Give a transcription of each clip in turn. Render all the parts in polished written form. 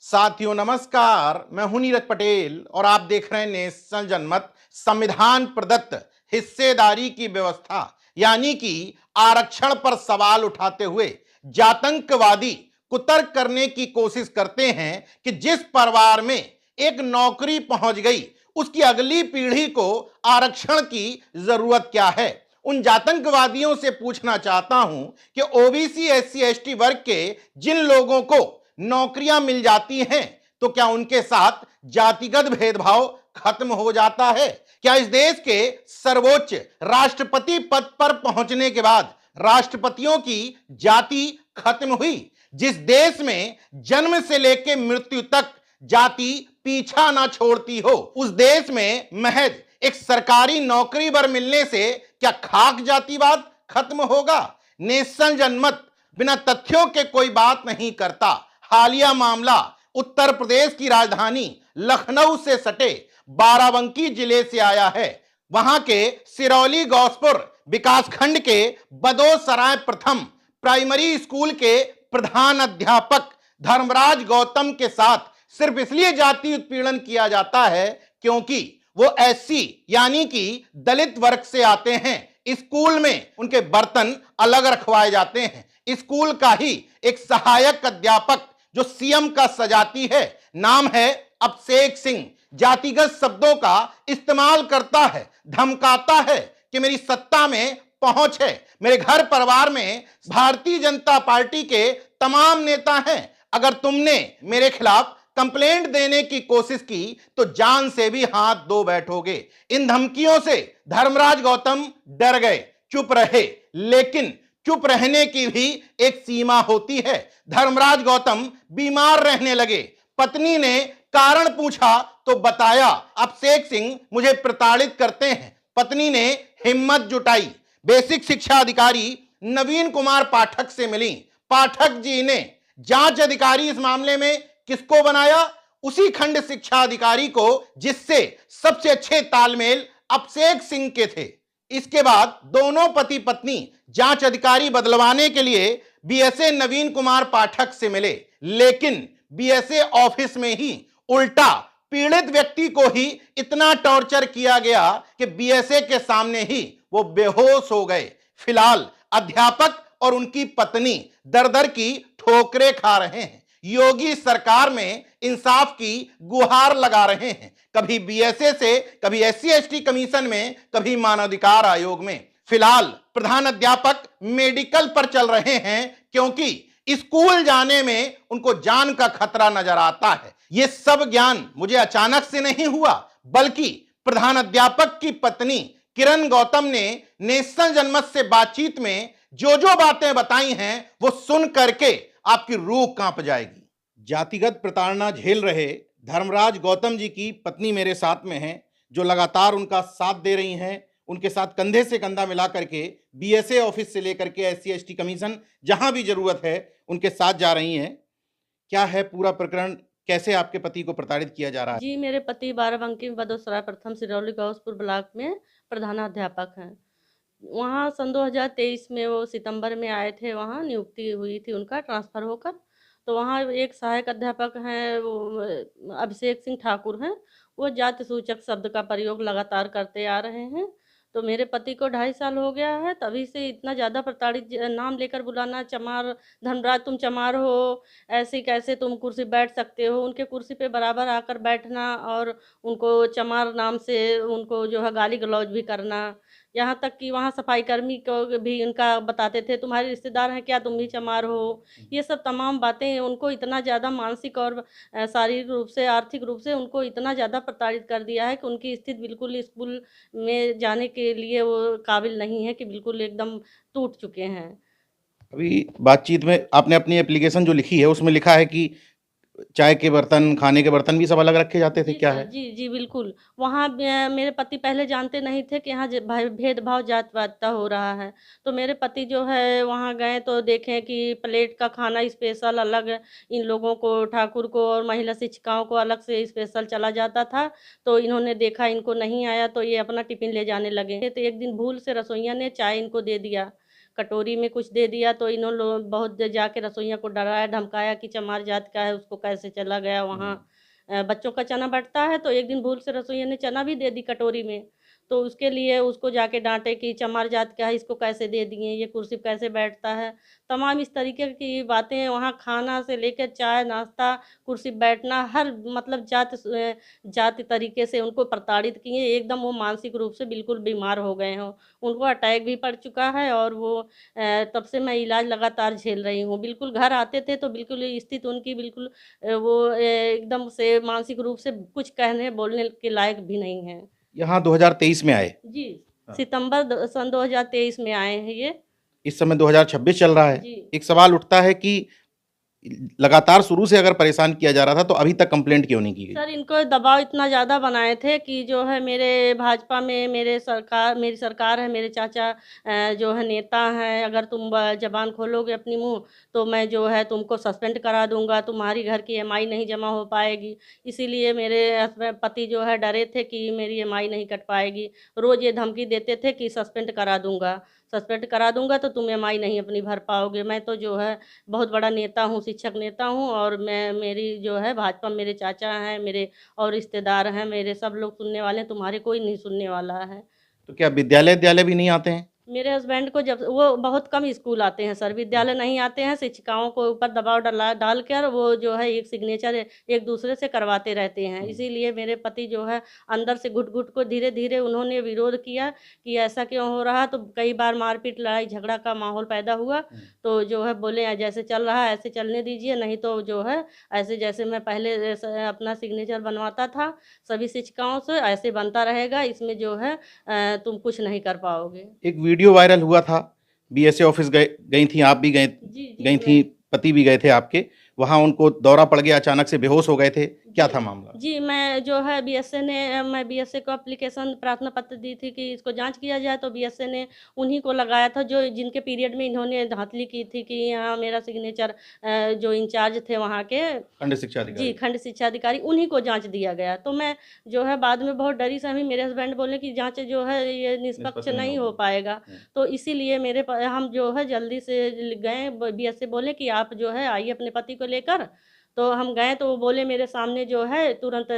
साथियों नमस्कार, मैं हूं नीरज पटेल और आप देख रहे हैं नेशनल जनमत। संविधान प्रदत्त हिस्सेदारी की व्यवस्था यानी कि आरक्षण पर सवाल उठाते हुए जातंकवादी कुतर्क करने की कोशिश करते हैं कि जिस परिवार में एक नौकरी पहुंच गई उसकी अगली पीढ़ी को आरक्षण की जरूरत क्या है। उन जातंकवादियों से पूछना चाहता हूं कि ओबीसी एससी एसटी वर्ग के जिन लोगों को नौकरियां मिल जाती हैं तो क्या उनके साथ जातिगत भेदभाव खत्म हो जाता है? क्या इस देश के सर्वोच्च राष्ट्रपति पद पर पहुंचने के बाद राष्ट्रपतियों की जाति खत्म हुई? जिस देश में जन्म से लेकर मृत्यु तक जाति पीछा ना छोड़ती हो, उस देश में महज एक सरकारी नौकरी पर मिलने से क्या खाक जातिवाद खत्म होगा? नेशनल जनमत बिना तथ्यों के कोई बात नहीं करता। हालिया मामला उत्तर प्रदेश की राजधानी लखनऊ से सटे बाराबंकी जिले से आया है। वहां के सिरौली गौसपुर विकासखंड के बदोसराय प्रथम प्राइमरी स्कूल के प्रधान अध्यापक धर्मराज गौतम के साथ सिर्फ इसलिए जाति उत्पीड़न किया जाता है क्योंकि वो एससी यानी कि दलित वर्ग से आते हैं। स्कूल में उनके बर्तन अलग रखवाए जाते हैं। स्कूल का ही एक सहायक अध्यापक जो सीएम का सजाती है, नाम है अभिषेक सिंह, जातिगत शब्दों का इस्तेमाल करता है, धमकाता है कि मेरी सत्ता में पहुंच है, मेरे घर परिवार में भारतीय जनता पार्टी के तमाम नेता हैं, अगर तुमने मेरे खिलाफ कंप्लेंट देने की कोशिश की तो जान से भी हाथ धो बैठोगे। इन धमकियों से धर्मराज गौतम डर गए, चुप रहे। लेकिन चुप रहने की भी एक सीमा होती है। धर्मराज गौतम बीमार रहने लगे। पत्नी ने कारण पूछा तो बताया अभिषेक सिंह मुझे प्रताड़ित करते हैं। पत्नी ने हिम्मत जुटाई, बेसिक शिक्षा अधिकारी नवीन कुमार पाठक से मिली। पाठक जी ने जांच अधिकारी इस मामले में किसको बनाया? उसी खंड शिक्षा अधिकारी को जिससे सबसे अच्छे तालमेल अभिषेक सिंह के थे। इसके बाद दोनों पति पत्नी जांच अधिकारी बदलवाने के लिए बीएसए नवीन कुमार पाठक से मिले, लेकिन बीएसए ऑफिस में ही उल्टा पीड़ित व्यक्ति को ही इतना टॉर्चर किया गया कि बीएसए के सामने ही वो बेहोश हो गए। फिलहाल अध्यापक और उनकी पत्नी दर दर की ठोकरें खा रहे हैं। योगी सरकार में इंसाफ की गुहार लगा रहे हैं, कभी बीएसए से, कभी एससी एसटी कमीशन में, कभी मानवाधिकार आयोग में। फिलहाल प्रधान अध्यापक मेडिकल पर चल रहे हैं क्योंकि स्कूल जाने में उनको जान का खतरा नजर आता है। यह सब ज्ञान मुझे अचानक से नहीं हुआ, बल्कि प्रधान अध्यापक की पत्नी किरण गौतम ने नेशनल जनमत से बातचीत में जो जो बातें बताई हैं वो सुन करके आपकी रूह कांप जाएगी। जातिगत प्रताड़ना झेल रहे धर्मराज गौतम जी की पत्नी मेरे साथ में हैं, जो लगातार उनका साथ दे रही हैं। उनके साथ कंधे से कंधा मिला करके बीएसए ऑफिस से लेकर के एससी एसटी कमीशन जहां भी जरूरत है उनके साथ जा रही हैं। क्या है पूरा प्रकरण, कैसे आपके पति को प्रताड़ित किया जा रहा है? जी, मेरे पति बाराबंकी में बदोसराय प्रथम सिरौली गौसपुर ब्लॉक में प्रधानाध्यापक हैं। वहाँ सन 2023 में वो सितंबर में आए थे, वहाँ नियुक्ति हुई थी उनका ट्रांसफ़र होकर। तो वहाँ एक सहायक अध्यापक हैं, वो अभिषेक सिंह ठाकुर हैं। वो जाति सूचक शब्द का प्रयोग लगातार करते आ रहे हैं। तो मेरे पति को 2.5 साल हो गया है, तभी से इतना ज़्यादा प्रताड़ित, नाम लेकर बुलाना, चमार, धनराज तुम चमार हो, ऐसे कैसे तुम कुर्सी बैठ सकते हो, उनके कुर्सी पे बराबर आकर बैठना और उनको चमार नाम से उनको जो है गाली गलौज भी करना। यहाँ तक कि वहाँ सफाई कर्मी को भी उनका बताते थे तुम्हारे रिश्तेदार हैं क्या, तुम भी चमार हो। ये सब तमाम बातें उनको इतना ज़्यादा मानसिक और शारीरिक रूप से, आर्थिक रूप से उनको इतना ज़्यादा प्रताड़ित कर दिया है कि उनकी स्थिति बिल्कुल स्कूल में जाने के लिए वो काबिल नहीं है, कि बिल्कुल एकदम टूट चुके हैं। अभी बातचीत में आपने अपनी एप्लीकेशन जो लिखी है उसमें लिखा है कि चाय के बर्तन, खाने के बर्तन भी सब अलग रखे जाते थे, जी क्या सर, है? जी, जी, बिल्कुल। वहाँ मेरे पति पहले जानते नहीं थे कि यहाँ भेदभाव जात-पात हो रहा है। तो मेरे पति जो है वहाँ गए तो देखें कि प्लेट का खाना स्पेशल अलग इन लोगों को, ठाकुर को और महिला शिक्षिकाओं को अलग से स्पेशल चला जाता था। तो इन्होंने देखा इनको नहीं आया तो ये अपना टिफ़िन ले जाने लगे। तो एक दिन भूल से रसोइया ने चाय इनको दे दिया। कटोरी में कुछ दे दिया तो इन्होंने बहुत देर जाके रसोइया को डराया धमकाया कि चमार जात का है, उसको कैसे चला गया वहाँ। बच्चों का चना बँटता है तो एक दिन भूल से रसोइया ने चना भी दे दी कटोरी में, तो उसके लिए उसको जाके डाँटे कि चमार जात का है, इसको कैसे दे दिए, ये कुर्सी पे कैसे बैठता है। तमाम इस तरीके की बातें, वहाँ खाना से लेकर चाय, नाश्ता, कुर्सी पे बैठना, हर मतलब जाति तरीके से उनको प्रताड़ित किए। एकदम वो मानसिक रूप से बिल्कुल बीमार हो गए हों। उनको अटैक भी पड़ चुका है और वो तब से मैं इलाज लगातार झेल रही हूँ। बिल्कुल घर आते थे तो बिल्कुल स्थिति उनकी बिल्कुल वो एकदम से मानसिक रूप से कुछ कहने बोलने के लायक भी नहीं है। यहाँ 2023 में आए, जी, हाँ। सन 2023 में आए हैं ये। इस समय 2026 चल रहा है। जी। एक सवाल उठता है कि लगातार शुरू से अगर परेशान किया जा रहा था तो अभी तक कंप्लेंट क्यों नहीं की गई? सर इनको दबाव इतना ज़्यादा बनाए थे कि जो है मेरे भाजपा में मेरी सरकार है, मेरे चाचा जो है नेता हैं, अगर तुम ज़बान खोलोगे अपनी मुँह तो मैं जो है तुमको सस्पेंड करा दूँगा, तुम्हारी घर की ईएमआई नहीं जमा हो पाएगी। इसीलिए मेरे पति जो है डरे थे कि मेरी ईएमआई नहीं कट पाएगी। रोज़ ये धमकी देते थे कि सस्पेंड करा दूँगा तो तुम ईएमआई नहीं अपनी भर पाओगे। मैं तो जो है बहुत बड़ा नेता हूँ, शिक्षक नेता हूँ और मेरी जो है भाजपा में मेरे चाचा हैं, मेरे और रिश्तेदार हैं, मेरे सब लोग सुनने वाले हैं, तुम्हारे कोई नहीं सुनने वाला है। तो क्या विद्यालय भी नहीं आते हैं? मेरे हस्बैंड को जब वो बहुत कम स्कूल आते हैं सर, विद्यालय नहीं आते हैं, शिक्षिकाओं को ऊपर दबाव डाल कर वो जो है एक सिग्नेचर एक दूसरे से करवाते रहते हैं। इसीलिए मेरे पति जो है अंदर से घुट-घुट को धीरे-धीरे उन्होंने विरोध किया कि ऐसा क्यों हो रहा, तो कई बार मारपीट, लड़ाई झगड़ा का माहौल पैदा हुआ। तो जो है बोले जैसे चल रहा है ऐसे चलने दीजिए, नहीं तो जो है ऐसे जैसे मैं पहले अपना सिग्नेचर बनवाता था सभी शिक्षिकाओं से, ऐसे बनता रहेगा, इसमें जो है तुम कुछ नहीं कर पाओगे। एक वीडियो वायरल हुआ था, बीएसए ऑफिस गई थी, आप भी जी, गई थी, पति भी गए थे आपके, वहाँ उनको दौरा पड़ गया, अचानक से बेहोश हो गए थे, क्या था मामला? जी, मैं जो है मैं बीएसए को एप्लीकेशन प्रार्थना पत्र दी थी कि इसको जाँच किया जाए, तो बीएसए ने उन्हीं को लगाया था जो जिनके पीरियड में इन्होंने धांधली की थी कि यहाँ मेरा सिग्नेचर जो इंचार्ज थे वहाँ के खंड शिक्षा अधिकारी। जी, खंड शिक्षा अधिकारी उन्हीं को जाँच दिया गया। तो मैं जो है बाद में बहुत डरी सहमी, मेरे हस्बैंड बोले कि जाँच जो है ये निष्पक्ष नहीं हो पाएगा। तो इसीलिए हम जो है जल्दी से गए, बीएसए बोले कि आप जो है आइए अपने पति को लेकर। तो हम गए तो वो बोले मेरे सामने जो है तुरंत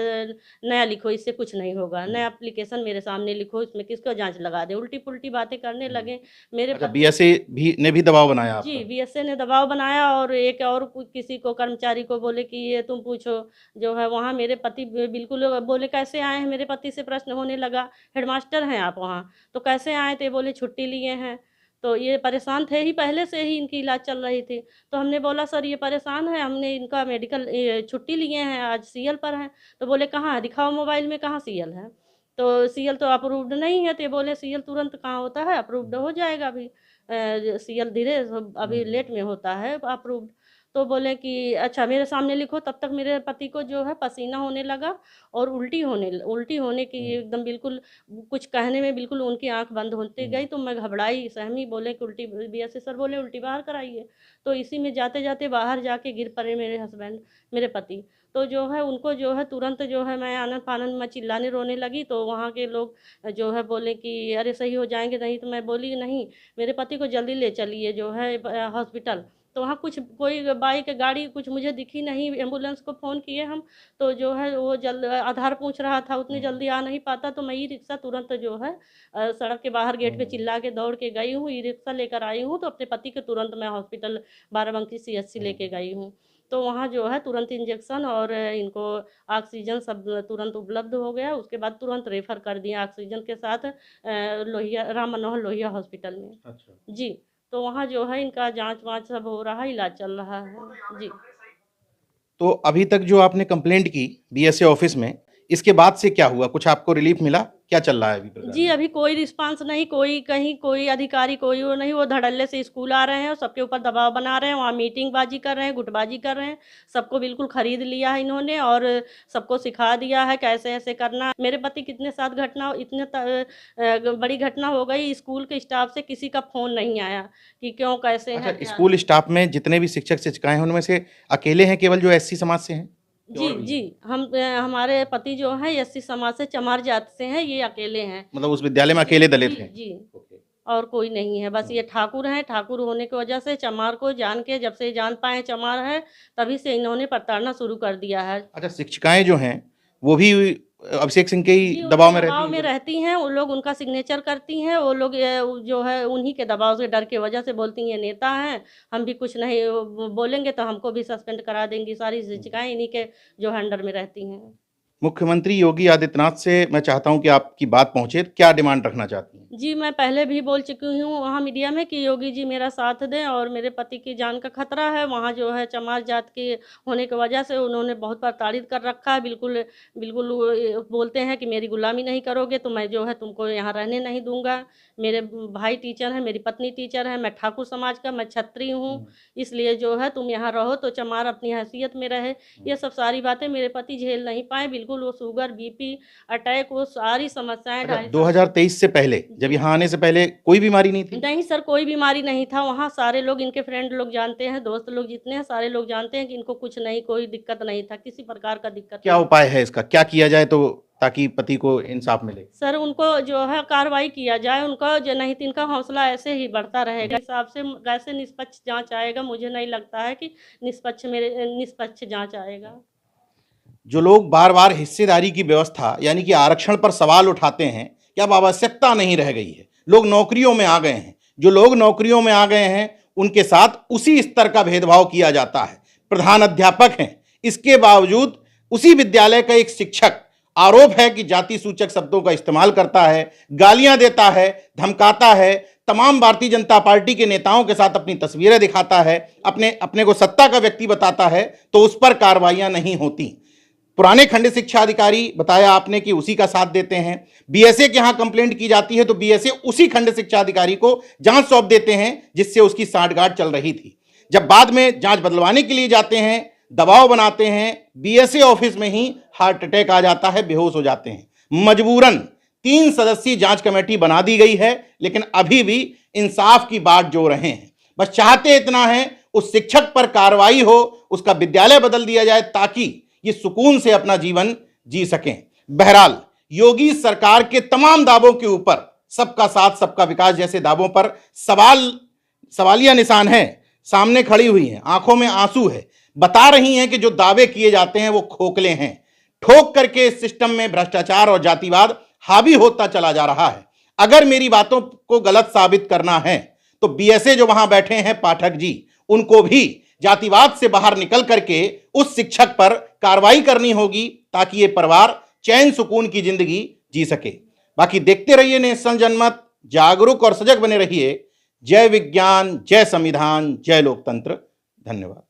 नया लिखो, इससे कुछ नहीं होगा। नया एप्लीकेशन मेरे सामने लिखो, इसमें किसको जाँच लगा दें। उल्टी-पुल्टी बातें करने लगे। मेरे अच्छा, पति बीएसए ने भी दबाव बनाया आप जी, पर? बीएसए ने दबाव बनाया और एक और किसी को कर्मचारी को बोले कि ये तुम पूछो। जो है वहाँ मेरे पति बिल्कुल बोले कैसे आए हैं, मेरे पति से प्रश्न होने लगा, हेडमास्टर हैं आप वहाँ, तो कैसे आए थे? बोले छुट्टी लिए हैं। तो ये परेशान थे ही, पहले से ही इनकी इलाज चल रही थी। तो हमने बोला सर ये परेशान है, हमने इनका मेडिकल छुट्टी लिए हैं, आज सीएल पर हैं। तो बोले कहाँ है? दिखाओ मोबाइल में कहाँ सीएल है? तो सीएल तो अप्रूव्ड नहीं है। तो ये बोले सीएल तुरंत कहाँ होता है, अप्रूव्ड हो जाएगा अभी। सीएल अभी लेट में होता है अप्रूव्ड। तो बोले कि अच्छा मेरे सामने लिखो, तब तक मेरे पति को जो है पसीना होने लगा और उल्टी होने की एकदम बिल्कुल कुछ कहने में बिल्कुल उनकी आँख बंद होती गई। तो मैं घबराई, सहमी, बोले कि उल्टी बीएसए सर बोले उल्टी बाहर कराइए। तो इसी में जाते-जाते बाहर जाके गिर पड़े मेरे पति। तो जो है उनको जो है तुरंत जो है मैं आनन-फानन में चिल्लाने रोने लगी, तो वहाँ के लोग जो है बोले कि अरे सही हो जाएँगे, नहीं तो मैं बोली नहीं मेरे पति को जल्दी ले चलिए जो है हॉस्पिटल। तो वहाँ कुछ कोई बाइक गाड़ी कुछ मुझे दिखी नहीं, एम्बुलेंस को फ़ोन किए हम, तो जो है वो आधार पूछ रहा था, उतनी जल्दी आ नहीं पाता, तो मैं ई-रिक्शा तुरंत जो है सड़क के बाहर गेट पे चिल्ला के दौड़ के गई हूँ, ई-रिक्शा लेकर आई हूँ, तो अपने पति को तुरंत मैं हॉस्पिटल बाराबंकी सीएचसी लेके गई हूँ। तो वहाँ जो है तुरंत इंजेक्शन और इनको ऑक्सीजन सब तुरंत उपलब्ध हो गया, उसके बाद तुरंत रेफ़र कर दिया ऑक्सीजन के साथ राम मनोहर लोहिया हॉस्पिटल में। अच्छा। जी, तो वहाँ जो है इनका जाँच-वाँच सब हो रहा है, इलाज चल रहा है। जी। तो अभी तक जो आपने कंप्लेंट की बीएसए ऑफिस में, इसके बाद से क्या हुआ? कुछ आपको रिलीफ मिला? क्या चल रहा है अभी जी, प्रकार? अभी कोई रिस्पॉन्स नहीं, कोई कहीं कोई अधिकारी कोई वो नहीं, वो धड़ल्ले से स्कूल आ रहे हैं और सबके ऊपर दबाव बना रहे हैं, वहाँ मीटिंगबाजी कर रहे हैं, गुटबाजी कर रहे हैं, सबको बिल्कुल खरीद लिया है इन्होंने और सबको सिखा दिया है कैसे ऐसे करना। मेरे पति कितने साथ बड़ी घटना हो गई, स्कूल के स्टाफ से किसी का फ़ोन नहीं आया कि क्यों, कैसे अच्छा, हैं, क्या स्कूल स्टाफ में जितने भी शिक्षक-शिक्षिकाएँ हैं, उनमें से अकेले हैं केवल जो एससी समाज से हैं? कि जी, और भी जी। हैं? हमारे पति जो हैं एससी समाज से, चमार जात से हैं, ये अकेले हैं। मतलब उस विद्यालय में जी, अकेले दलित जी, हैं? जी। ओके। और कोई नहीं है। बस ये ठाकुर हैं, ठाकुर होने की वजह से चमार को जान के, जब से जान पाए चमार है, तभी से इन्होंने प्रताड़ना शुरू कर दिया है। अच्छा, शिक्षिकाएं जो हैं वो भी अभिषेक सिंह के ही जी, दबाव उनके में रहती दबाव हैं में क्या? रहती हैं, वो लोग उनका सिग्नेचर करती हैं, वो लोग जो है उन्हीं के दबाव से, डर की वजह से बोलती हैं ये नेता हैं, हम भी कुछ नहीं बोलेंगे तो हमको भी सस्पेंड करा देंगी। सारी शिक्षिकाएं इन्हीं के जो है अंडर में रहती हैं। मुख्यमंत्री योगी आदित्यनाथ से मैं चाहता हूं कि आपकी बात पहुंचे, क्या डिमांड रखना चाहती हैं? जी, मैं पहले भी बोल चुकी हूँ वहाँ मीडिया में कि योगी जी मेरा साथ दें, और मेरे पति की जान का खतरा है। वहाँ जो है चमार जात की होने की वजह से उन्होंने बहुत प्रताड़ित कर रखा है। बिल्कुल बिल्कुल वो ये बोलते हैं कि मेरी गुलामी नहीं करोगे तो मैं जो है तुमको यहाँ रहने नहीं दूँगा। मेरे भाई टीचर हैं, मेरी पत्नी टीचर है, मैं ठाकुर समाज का, मैं क्षत्रिय हूँ, इसलिए जो है तुम यहाँ रहो तो चमार अपनी हैसियत में रहे। ये सब सारी बातें मेरे पति झेल नहीं पाए। बिल्कुल वो शुगर, बीपी, अटैक, वो सारी समस्याएँ अच्छा, 2.5 साल 2023 से पहले, जब जी। यहाँ आने से पहले कोई बीमारी नहीं थी? नहीं सर, कोई बीमारी नहीं था। वहाँ सारे लोग, इनके फ्रेंड लोग जानते हैं, दोस्त लोग जितने हैं सारे लोग जानते हैं कि इनको कुछ नहीं, कोई दिक्कत नहीं था, किसी प्रकार का दिक्कत क्या नहीं। उपाय है इसका, क्या किया जाए तो ताकि पति को इंसाफ मिले? सर उनको जो है कार्रवाई किया जाए, उनका जो, नहीं तो इनका हौसला ऐसे ही बढ़ता रहेगा। इस हिसाब से कैसे निष्पक्ष जाँच आएगा, मुझे नहीं लगता है कि निष्पक्ष जाँच आएगा। जो लोग बार बार हिस्सेदारी की व्यवस्था यानी कि आरक्षण पर सवाल उठाते हैं कि अब आवश्यकता नहीं रह गई है, लोग नौकरियों में आ गए हैं, जो लोग नौकरियों में आ गए हैं उनके साथ उसी स्तर का भेदभाव किया जाता है। प्रधान अध्यापक हैं, इसके बावजूद उसी विद्यालय का एक शिक्षक, आरोप है कि जाति सूचक शब्दों का इस्तेमाल करता है, गालियां देता है, धमकाता है, तमाम भारतीय जनता पार्टी के नेताओं के साथ अपनी तस्वीरें दिखाता है, अपने अपने को सत्ता का व्यक्ति बताता है, तो उस पर कार्रवाइयां नहीं होती। पुराने खंड शिक्षा अधिकारी बताया आपने कि उसी का साथ देते हैं। बीएसए के यहां कंप्लेंट की जाती है तो बीएसए उसी खंड शिक्षा अधिकारी को जांच सौंप देते हैं जिससे उसकी सांठगांठ चल रही थी। जब बाद में जांच बदलवाने के लिए जाते हैं, दबाव बनाते हैं, बीएसए ऑफिस में ही हार्ट अटैक आ जाता है, बेहोश हो जाते हैं। मजबूरन 3 सदस्यीय जांच कमेटी बना दी गई है, लेकिन अभी भी इंसाफ की बाट जो रहे हैं। बस चाहते इतना है उस शिक्षक पर कार्रवाई हो, उसका विद्यालय बदल दिया जाए ताकि ये सुकून से अपना जीवन जी सकें। बहरहाल योगी सरकार के तमाम दावों के ऊपर, सबका साथ सबका विकास जैसे दावों पर सवालिया निशान है, सामने खड़ी हुई हैं, आंखों में आंसू है, बता रही हैं कि जो दावे किए जाते हैं वो खोखले हैं। ठोक करके इस सिस्टम में भ्रष्टाचार और जातिवाद हावी होता चला जा रहा है। अगर मेरी बातों को गलत साबित करना है तो बीएसए जो वहां बैठे हैं पाठक जी, उनको भी जातिवाद से बाहर निकल करके उस शिक्षक पर कार्रवाई करनी होगी ताकि ये परिवार चैन सुकून की जिंदगी जी सके। बाकी देखते रहिए नेशनल जनमत, जागरूक और सजग बने रहिए। जय विज्ञान, जय संविधान, जय लोकतंत्र। धन्यवाद।